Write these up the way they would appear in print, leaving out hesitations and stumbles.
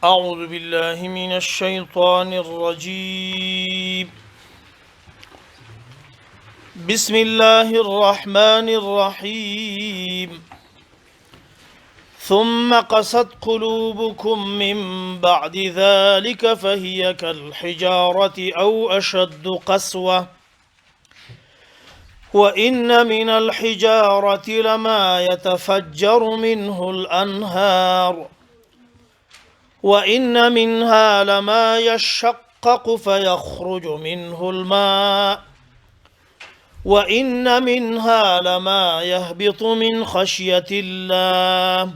أعوذ بالله من الشيطان الرجيم. بسم الله الرحمن الرحيم. ثم قست قلوبكم من بعد ذلك فهي كالحجارة أو أشد قسوة وإن من الحجارة لما يتفجر منه الأنهار وإن منها لما يشقق فيخرج منه الماء وإن منها لما يهبط من خشية الله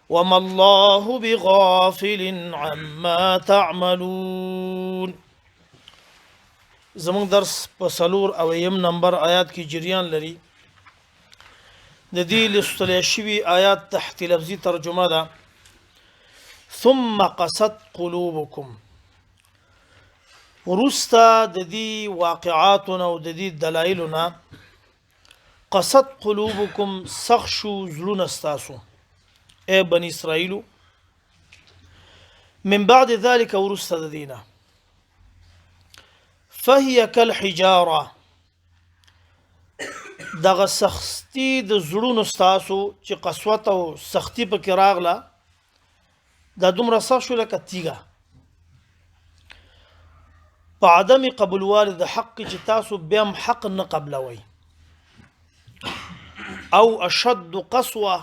وما الله بغافل عما تعملون. زمون درس په څلور اویم نمبر آیات کې جریان لري. د دې لوستل شوي آیات تحت لفظي ترجمه ده ثم قست قلوبكم. ورستا د دې واقعاتنا او د دې دلایلنا قست قلوبكم سخشو زلون استاسو اي بني اسرائيل من بعد ذلك ورستا د دينا فهي كالحجاره. دغه سختی د زړونو ستاسو چې قسوت او سختی پکې راغله دا دومره سخت شو لکه تیږه په عدم قبولوالي د حق چې تاسو بیا هم حق نه قبلوي او اشد قسوه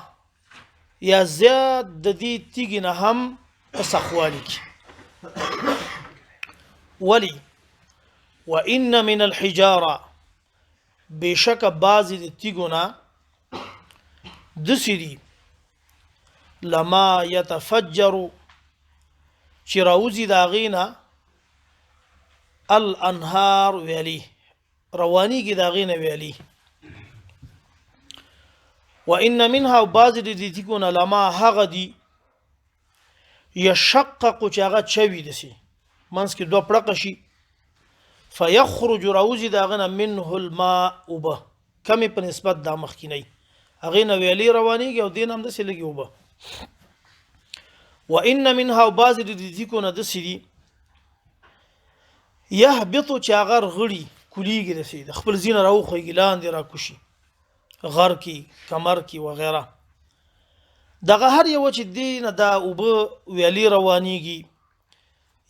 یا زیاد د دې تیږې نه هم په سخوالي کې ولی وان من الحجاره بشک بعض د تیږو نه د سری لما يتفجر چې راوزي دا غینا الانهار ویلی رواني کې دا غینا ویلی وان منها بعض د تیګونه لما هغه دي يشقق چې هغه چوي دسي منس کې دوه پړق شي فيخرج راوزي دا غینا منه الماء وبه کمی په نسبت د مخکینی هغه نو ویلی رواني کې او دین هم دسي لګي وبه وان منها بعض د ذکرونه د سری يهبط چاغر غړي کلیږي رسید خپل زین راو خو ګلان دی را کوشي غر کی کمر کی وغیرہ دغه هر یو چې دینه دا وب ویلی روانيږي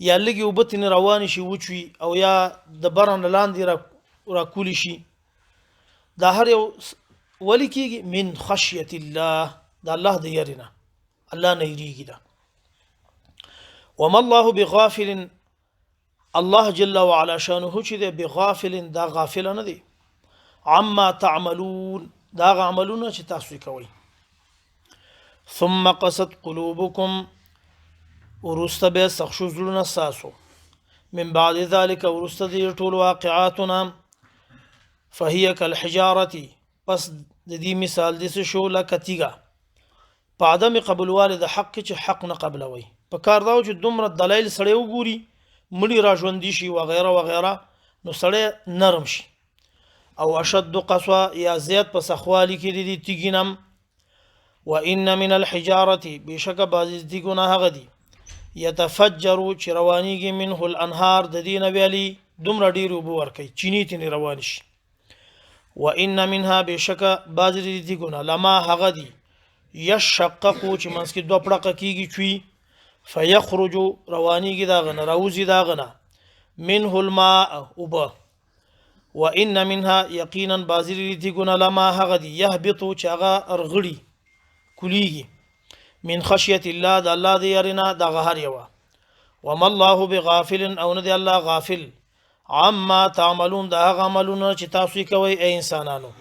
یا لګي وبتن روان شي وچوي او یا د برن لاندې را کولی شي دا هر یو ولی کیږي من خشیه الله دا الله د يرنا الله نه یریږي دا وما الله بغافل الله جل وعلا شانه چې دی بغافل دا غافل نه دی عما تعملون دا عملونه چې تاسو کوي ثم قست قلوبكم ورست به سخشو زلون ساسو من بعد ذلك ورست دي ټول واقعاتنا فهي كالحجاره پس د دې مثال د شو لکتیګه په عدم قبول والد حق چې حق نه قبلوي په کار دا چې دومره دلایل سړی وګوري مړي را ژوند شي وغیرہ وغیرہ نو سړی نرم شي او اشد قسوه یا زیات په سخوالي کې دي تیګینم وان من الحجاره بشک بعض دیګونه هغه دي يتفجر چې روانيږي منه الانهار د دینه ویلي دومره ډیر وبو ورکي چینی تنی روان شي وان منها بشک بعض دیګونه لما هغه دي يشقق چې منس کې دوه پړقه کیږي چوي فيخرج روانيږي دا غنه راوزي دا غنه منه الماء وبا وان منها يقينا بازري دي ګنا لما هغدي يهبط چاغه ارغړي کلیږي من خشيه الله د الله دی يرنا دا غهر یوا وما الله بغافل او ندي الله غافل عما تعملون دا عملونه چې تاسو کوي اي انسانانو.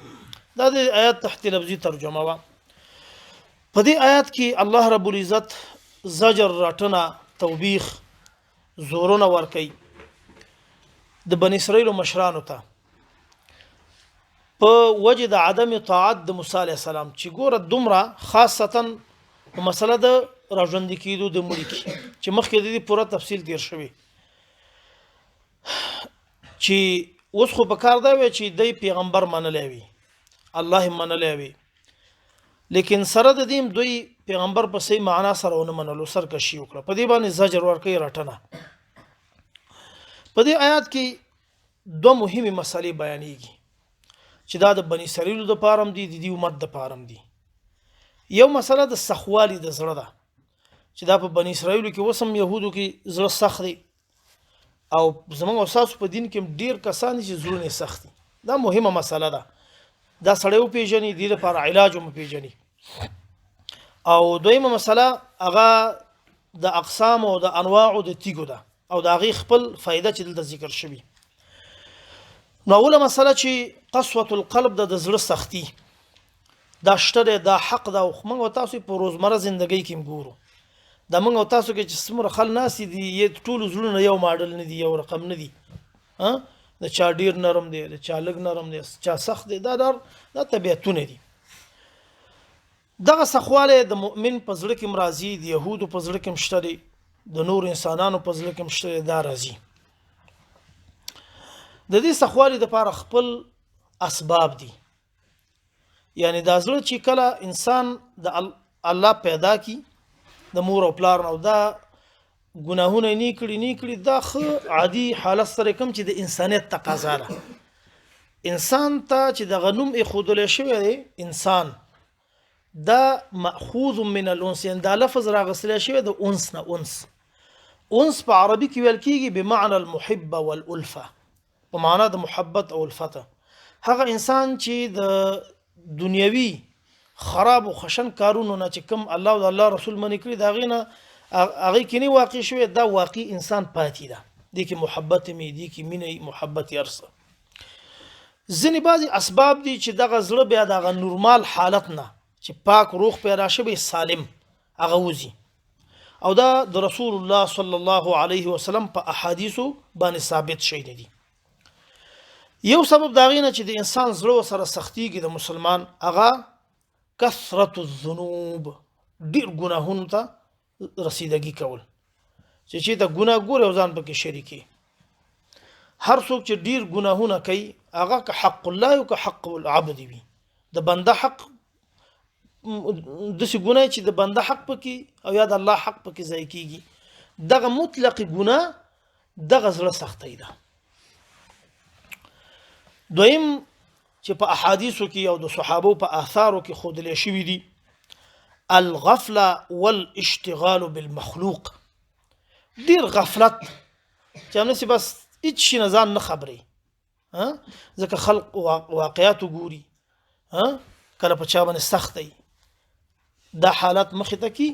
دا د آیات تحت لفظي ترجمه وا. په دې آیات کې الله رب العزت زجر رټنا توبیخ زورونه ور کوي د بنی اسرائیل مشرانو ته په وجه د عدم طاعت د موسی علی السلام چې ګوره دومره خاصتا مسله د راژوند کېدو د مړي کې چې مخکې د دې پوره تفصیل تیر شوی چې اوس خو په کار دا وی چې د پیغمبر منلې وي الله منلې وي لیکن سره د دې دوی پیغمبر په صحیح معنا سره ونه منلو سرکشي وکړه په دې باندې زجر ورکړي رټنه په دې آیات کې دوه مهمه مسلې بیانېږي چې دا د بنی اسرائیل د پاره دي د دې امت د پاره دي یو مسله د سخوالي د زړه ده چې دا په بنی اسرائیل کې وسم يهودو کې زړه سخت دي او زمونږ اساس په دین کې ډیر کسان چې زړه سخت دي دا مهمه مسله ده دا سړیو پیژني د لپاره علاج هم پیژني او دویمه مسله هغه د اقسام او د انواع د تیګو ده او د هغه خپل فائدہ چې دلته ذکر شوی نو اوله مسله چې قسوه القلب د زړه سختی دا شته دا حق دا خو موږ تاسو په روزمره ژوندۍ کې ګورو دا موږ تاسو کې چې څومره خل ناس دي یې ټول زړه یو ماډل نه دی یو رقم نه دی ها د چا ډیر نرم دی د چا لګ نرم دی چا سخت دی دا طبيعتونه دي دغه سخواله د مؤمن په زړه کې مرضی د يهودو په زړه کې مشتري د نور انسانانو په زړه کې مشتري دا راځي د دې سخواله د لپاره خپل اسباب دي یعنی دا زړه چې کله انسان د الله پیدا کی د مور او پلار نو دا ګناهونه نه کړی دا خو عادي حالت سره کوم چې د انسانیت تقاضا ده انسان ته چې د غنوم اخودل شوی دی انسان دا ماخوذ من الانس یعنی دا لفظ راغسل شوی د انس نه انس په عربي کې ویل کیږي بمعنى المحبه والالفه په معنا د محبت او الفته هغه انسان چې د دنیوي خراب او خشن کارونو نه چې کوم الله او الله رسول منی کړی دا غینه هغه کې نه واقع شوی دا واقعي انسان پاتې ده د کې محبت می دي کې مینه محبت ارسه ځنې بعضي اسباب دي چې دغه زړه بیا دغه نورمال حالت نه چې پاک روح پیدا شوی سالم هغه وزي او دا د رسول الله صلی الله علیه وسلم په احادیثو باندې ثابت شوی دي یو سبب دا غینه چې د انسان زړه سره سختيږي د مسلمان هغه کثرت الذنوب ډیر ګناهونو ته رسیدګي کول چې دا ګناه ګور او ځان پکې شریکي هر څوک چې ډیر ګناهونه کوي هغه که حق الله او که حق العبد وي د بنده حق د څه ګناه چې د بنده حق پکې او یا د الله حق پکې ځای کیږي دغه مطلق ګناه دغه زړه سختي ده دویم چې په احادیثو کې او د صحابو په آثارو کې خودلې شوی دي الغفله والاشتغال بالمخلوق ډیر غفلت چې موږ بس هیڅ شي نه ځان نه خبري ها ځکه خلق واقعیات ګوري ها کله په چا باندې سختي دا حالت مخ ته کی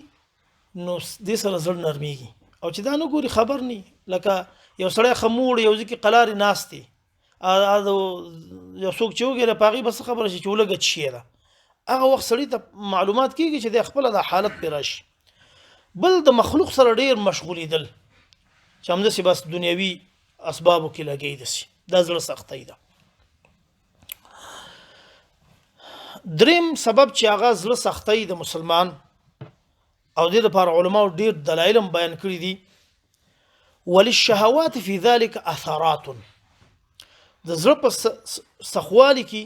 نو دې سره زړه نرميږي او چې دا نه ګوري خبر ني لکه یو سړی خموړ یو ځکه قلاري ناشتي یو څوک چې وګره پاغي بس خبره شي چې ولګت شي دا هغه وخت سړی ته معلومات کیږي چې د خپل د حالت پر راشي بل د مخلوق سره ډیر مشغولې دل چې هم د سی بس دنیوي اسبابو کې لګي دي دا زړه سختي ده دریم سبب چې هغه زړه سختي د مسلمان او د لپاره علما ډیر دلایل بیان کړی دي وللشهوات في ذلك اثرات د زړه په سخوالي کې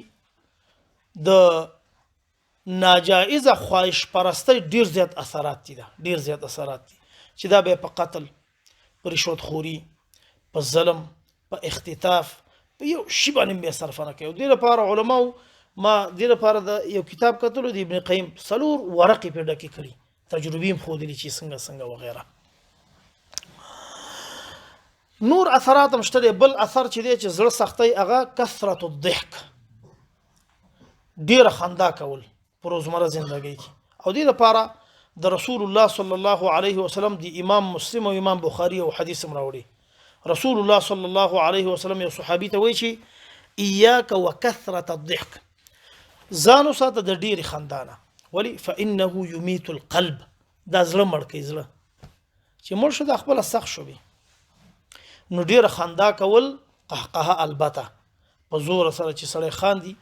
د ناجائز خواهش پرستی ډیر زیات اثرات دي چې دا به په قتل په رشوت خوري په ظلم په اختطاف په یو شی باندې به صرفانه کوي د لپاره علما ما د لپاره د یو کتاب کتلو دی ابن قیم سلور ورقې په ډکه کړی تجربې خو دي چې څنګه وغیرہ نور اثرات مشتري بل اثر چې دی چې زړه سختي هغه کثرت الضحك ډیر خندا کول په روزمره ژوندۍ کې او دې لپاره د رسول الله صلی الله علیه وسلم دی امام مسلم او امام بخاری او حدیث مراوړي رسول الله صلی الله علیه وسلم یو صحابي ته وایي چې اياك وكثرة الضحك زانو ساته د ډیر خندانه ولی فانه يميت القلب دا زړه مړ کوي زړه چې مړ شو د خپل سخت شوی نو ډیر خندا کول قهقه البته په زور سره چې سړی خاندي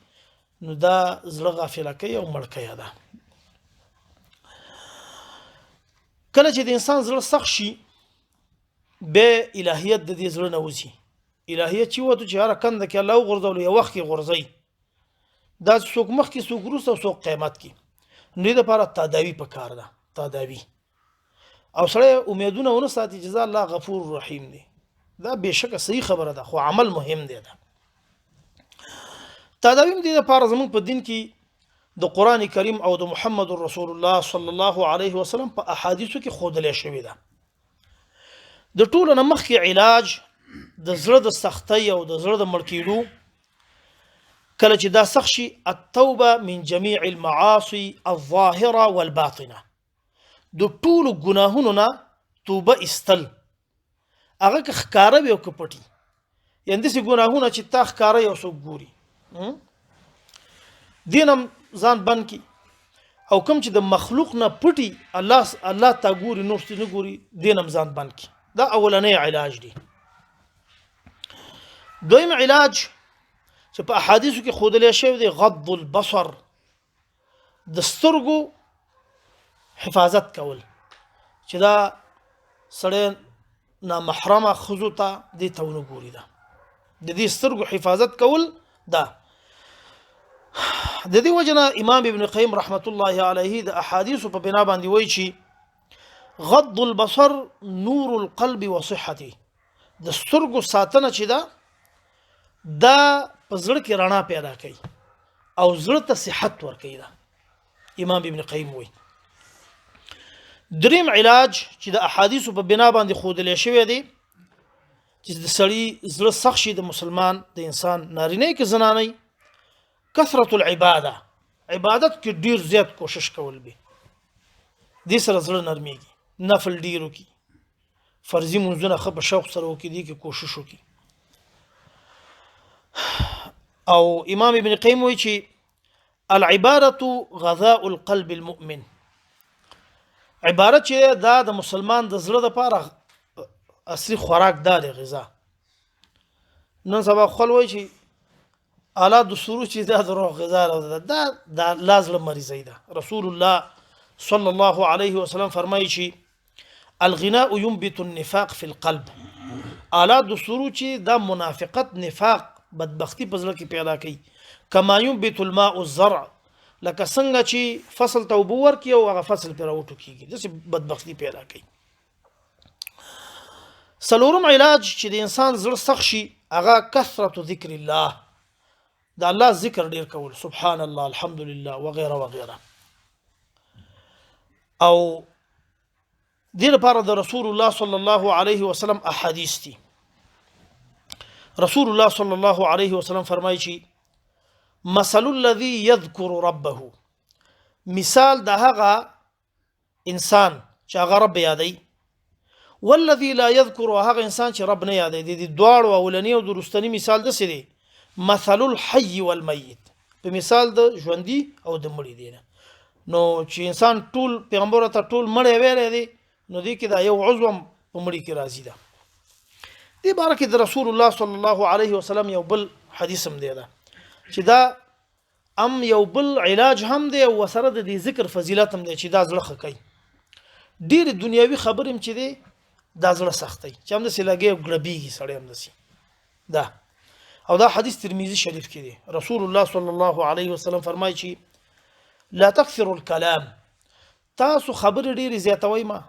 نو دا زړه غافل کوي او مړ کوي دا کله چې د انسان زړه سخت شي به الهیت د دې زړه نه وځي الهیت چې وته چې هر کنده کې الله غرزول یو وخت کې غرزي دا څوک مخ کې څوک روسه څوک قیامت کې نو د لپاره تداوی پکار ده تداوی او سره امیدونه ونه ساتي چې الله غفور رحیم دی دا بهشکه صحیح خبره ده خو عمل مهم دی دا تداوی دې لپاره زموږ په دین کې د قران کریم او د محمد رسول الله صلی الله علیه وسلم په احادیثو کې خودلې شوی ده د ټولو نه مخکې علاج د زړه د سختۍ او د زړه د مړ کېدو کله چې دا سخت شي التوبه من جميع المعاصي الظاهره والباطنه د ټولو ګناهونو نه توبه استل هغه که ښکاره وي او که پټي یعنې داسې ګناهونه چې تا ښکاره یو څوک ګوري دین هم ځان بند کی او کوم چې د مخلوق نه پټي الله تا ګوري نور څه نه ګوري دین هم ځان بند کی دا اولنی علاج دی دویم علاج چې په احادیثو کې ښودلی شوی دی غض البصر د سترګو حفاظت کول چې دا سړی نامحرمه ښځو ته دې ته ونه ګوري ده د دې سترګو حفاظت کول ده د دې وجه نه امام ابن قیم رحمت الله علیه د احادیثو په بنا باندې وایي چې غض البصر نور القلب وصحته د سترګو ساتنه چې ده دا په زړه کې رڼا پیدا کوي او زړه ته صحت ورکوي ده امام ابن قیم وایي دریم علاج چې د احادیثو په بنا باندې ښودلی شوی دی چې د سړي زړه سخت شي د مسلمان د انسان نارینه کې زنانه کثرت العباده عبادت کې ډیر زیات کوشش کول به دې سره زړه نرمیږي نفل ډیر وکي فرضي منځونه خو په شوق سره وکي دي کې کوشش وکي او امام ابن قیم وایي چې العباده غذاء القلب المؤمن عبارت چې دا د مسلمان د زړه لپاره اصلي خوراک دا دی غذا نن سبا خپل وایي چې اعلی د سرو چې دا درو غذا دا لازم مریضی ده رسول الله صلی الله علیه وسلم فرمایي چې الغناء ينبت النفاق في القلب اعلی د سرو چې دا منافقت نفاق بدبختی په زړه کې پیدا کوي کما ينبت الماء الزرع لکه څنګه چې فصل ته اوبه ورکړي او هغه فصل پرې راوټو کېږي داسې بدبختي پیدا کوي څلورم علاج چې د انسان زړه سخت شي هغه کثرت ذکر الله د الله ذکر ډیر کول سبحان الله الحمدلله وغیره وغیره او دې لپاره د رسول الله صلی الله علیه وسلم احادیث دي رسول الله صلی الله علیه وسلم فرمایي چې مثل الذي يذكر ربه مثال د هغه انسان چې هغه رب یادوي والذي لا يذكر هغه انسان چې رب نه یادوي د دواړو اولنی او درستنی مثال دسې دی مثل الحي والميت په مثال د ژوندۍ او د مړي دی نو چې انسان ټول پیغمبر ته ټول مړی ویلی دی نو دې کې دا یو عضو په مړي کې راځي ده دې باره کې د رسول الله صلی الله علیه وسلم یو بل حدیث هم دی ده چې دا یو بل علاج هم دی او سره د دې ذکر فضیلت هم دی چې دا زړه ښه کوي ډېرې دنیاوي خبرې هم چې دی دا زړه سختوي چې همداسې لګي او ګړبېږي سړی همداسې دا او دا حدیث ترمذي شریف کې دی رسول الله صلی الله علیه وسلم فرمایي چې لا تکثروا الكلام تاسو خبرې ډېرې زیاتوئ ما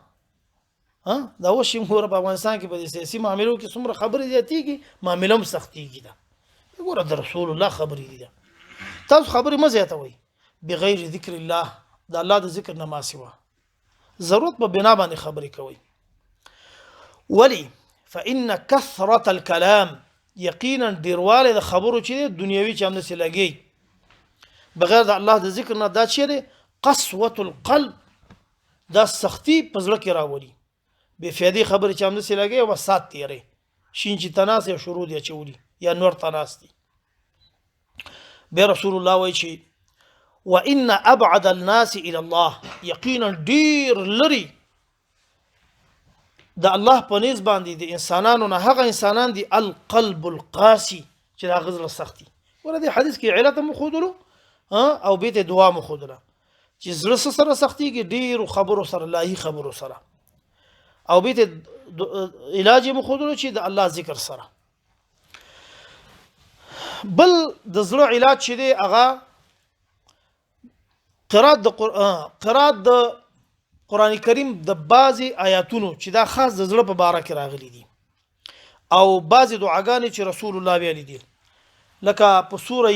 دا اوس چې موږ په افغانستان کې په سیاسي معاملو کې څومره خبرې زیاتېږي معامله هم سختېږي ده ګوره د رسول الله خبرې دي تاسو خبرې مه زیاتوئ بغیر ذکر الله د الله د ذکر نه ما سوا ضرورت په بنا باندې خبرې کوئ ولی فإن كثرة الكلام یقینا ډیرواله د خبرو چې دنیوي چې هم نسې لګي بغیر د الله د ذکر نه دا چې دی قسوة القلب دا سختی په زړه کې راولي بې فایدې خبرې چې هم نسې لګي او بس سات تیری شین چې تناس یا شروع دی اچولي یا نور تناس دی بیا رسول الله وایي چې وإن أبعد الناس إلى الله یقینا ډیر لري د الله په نسبت باندې د انسانانو نه هغه انسانان دي القلب القاسي چې دا غزل سختي ورته حدیث کې علت مخودلو او بیت دعا مخودله چې زړه سره سختي کې ډیر خبرو سره الهي خبرو سره او بیت علاج مخودلو چې د الله ذکر سره بل د زړه علاج چې دی هغه قرات د قران کریم د بعضی آیاتونو چې دا خاص د زړه په باره کې راغلي دي او بعضی دعاګانې چې رسول الله ویلي دي لکه په سوره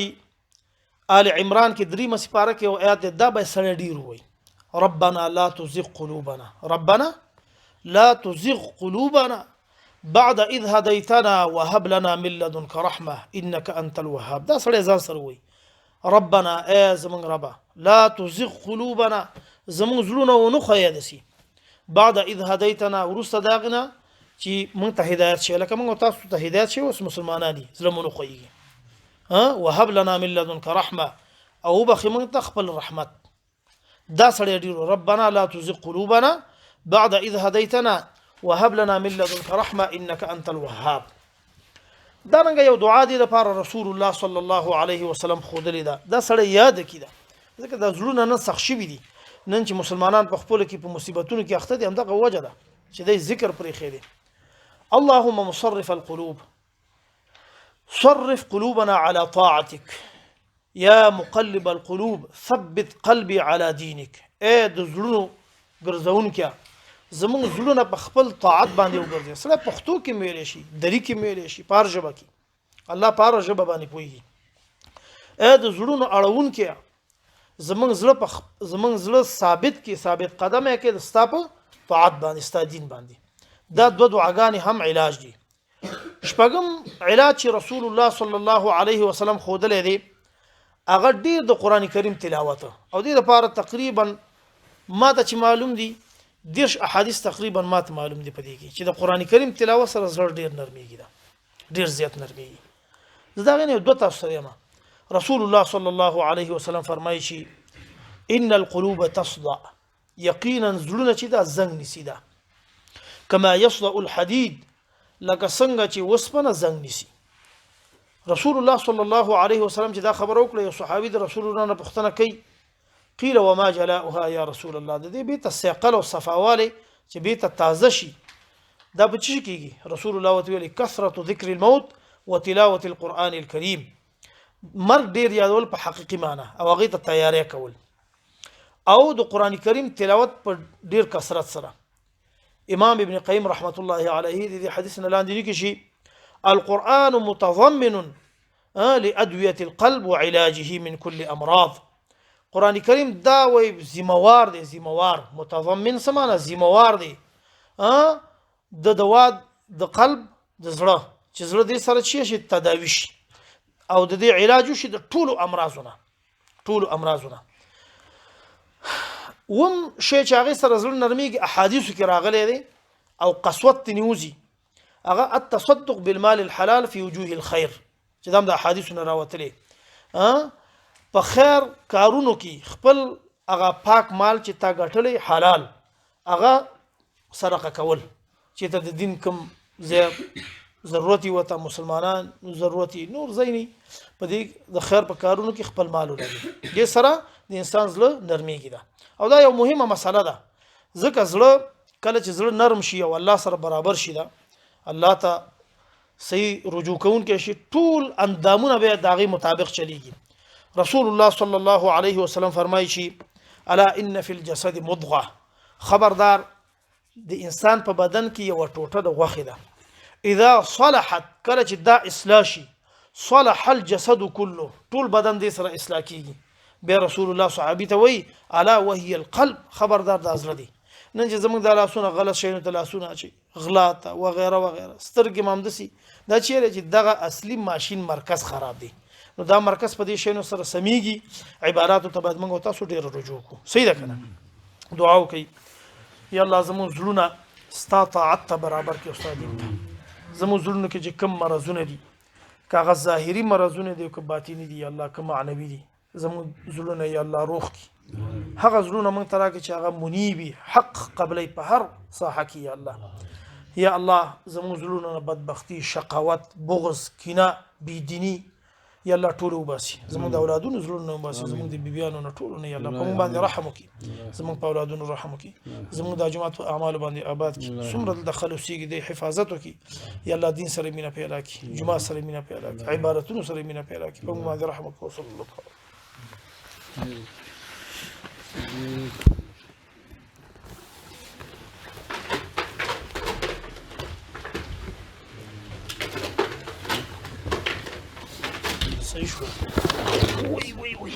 آل عمران کې دریمه سپاره کې او آیات دا به سره ډیر وي ربنا لا تزغ قلوبنا ربنا لا تزغ قلوبنا بعد اذ هديتنا وهب لنا من لدنك رحمه انك انت الوهاب دا سره ځان سره وي ربنا زمن ربا لا تزغ قلوبنا زمون زلونه ونو خیادسي بعد اذ هديتنا ورست داغنا چې مونږ ته هدایت شي لکه مونږ تاسو ته هدایت شي اوس مسلمانان دي زلمونو خوېږي وهب لنا من لدنك رحمه او بخي مونږ ته خپل رحمت دا سړی ډیر ربنا لا تزغ قلوبنا بعد اذ هديتنا وهب لنا من لدنك رحمه انك انت الوهاب دا رنګ یو دعا دی لپاره رسول الله صلی الله علیه وسلم خودلی دا سړی یاد کیده ځکه دا زړونه نه سخت شوي دي نن چې مسلمانان په خپل کې په مصیبتونو کې اخته دي همدغه وجه ده چې د ذکر پرې خېدي اللهم مصرف القلوب صرف قلوبنا على طاعتك يا مقلب القلوب ثبت قلبي على دينك اے د زړونو ګرځونکیا زمون زړونه په خپل طاعت باندې وګرځي سره پښتو کې ویل شي دری کې ویل شي پار ژبه کې الله پار ژبه باندې پوي اے د زړونو اړونکیا زمون زړه ثابت کې ثابت قدمه کې د ستاپ طاعت باندې ستا دین باندې دا دوه دعاګانې هم علاج دي شپږم علاج چې رسول الله صلی الله علیه وسلم خودلې دی هغه ډیر د قران کریم تلاوت او دې لپاره تقریبا ما ته چې معلوم دي دیش احادیث تقریبا ما ته معلوم دي پدې کې چې د قران کریم تلاوت سره زړه ډیر نرميږي دا ډیر زیات نرميږي دا غنه دوه تاسو سره رسول الله صلى الله عليه وسلم فرمایي شي ان القلوب تصدع یقینا زړونه چې دا زنګ نسی دا کما يصدع الحديد لکه څنګه چې وسپنه زنګ نسی رسول الله صلى الله عليه وسلم چې دا خبر وکړه یو صحابي د رسول الله نه پوښتنه کوي قيل وما جلاؤها يا رسول الله د دې بیت الثقل او صفاواله چې بیت تازه شي دا به چی کیږي رسول الله وتعالى كثرة ذكر الموت وتلاوة القرآن الكريم مرګ ډیر یادول په حقيقي معنی او هغه ته تیاری کول او د قران کریم تلاوت په ډیر کثرت سره امام ابن قیم رحمت الله علیه د حدیثنا لاندې لیکي شي القرآن متضمن لأدوية القلب وعلاجه من كل أمراض قرآن کریم دا وی زموار دی زموار متضمن سمانه زموار دی د دوا د قلب د زړه چې زړه دې سره شي تداوی شي او د دې علاج شي د ټولو امراضونه وم شي چې هغه سره زړه نرميږي احادیث کې راغلي دي او قسوت نیوزي هغه التصدق بالمال الحلال في وجوه الخير چې دا د احادیثونو راوتلي په خیر کارونو کې خپل هغه پاک مال چې تا ګټلې حلال هغه صدقه کول چې ته د دین کوم ضرورتي وته مسلمانان ضرورتي نور زيني په دې د خیر په کارونو کې خپل مال ولري دې سره د انسان زړه نرميږي دا او دا یو مهمه مسله ده ځکه زړه کله چې زړه نرم شي او الله سره برابر شي دا الله ته صحیح رجوع کون کې شي ټول اندامونه به داغي مطابق چلیږي رسول الله صلی الله علیه وسلم فرمایي شي الا ان فی الجسد مضغه خبردار د انسان په بدن کې یو ټوټه د غوخه ده اذا صلحت کله چې دا اصلاح شي صلح الجسد كله طول بدن دې سره اصلاح کیږي به رسول الله صحابي ته وی الا وهي القلب خبردار د ازره دي نن چې زموږ د لاسونو غلط شي نو د لاسونو اچي غلط و غیره سترګې مامدسي دا چیرې چې دغه اصلي ماشين مرکز خراب دي نو دا مرکز په دې شینو سره سميږي عبارات ته بعد موږ تاسو ډیر رجوع کو صحیح ده کنه دعا وکي یا الله زمو زړونه ستا طاعت برابر کې استاد دي زمو زړونه کې چې کم مرزونه دي کاغه ظاهري مرزونه دي او باطینی دي الله کوم معنوي دي زمو زړونه یا الله روح کی هغه زړونه موږ ترا کې چې هغه منيبي حق قبلې په هر ساحه کې یا الله یا الله زمو زړونه بدبختی شقاوت بغض کینه بيدینی یا الله ټول وباسي زموږ د اولادونو زړونه وباسي زموږ د بیبيانو نه ټول نه یا الله په موږ باندې رحم وکي زموږ په اولادونو رحم وکي زموږ د جماعت اعمال باندې آباد کړي څومره د خلوصيږي د حفاظت وکي یا الله دین سره مینا پیدا کړي جماعت سره مینا پیدا کړي عبادتونو سره مینا پیدا کړي په موږ باندې رحم وکي صلی الله علیه صحیح شو. وای وای وای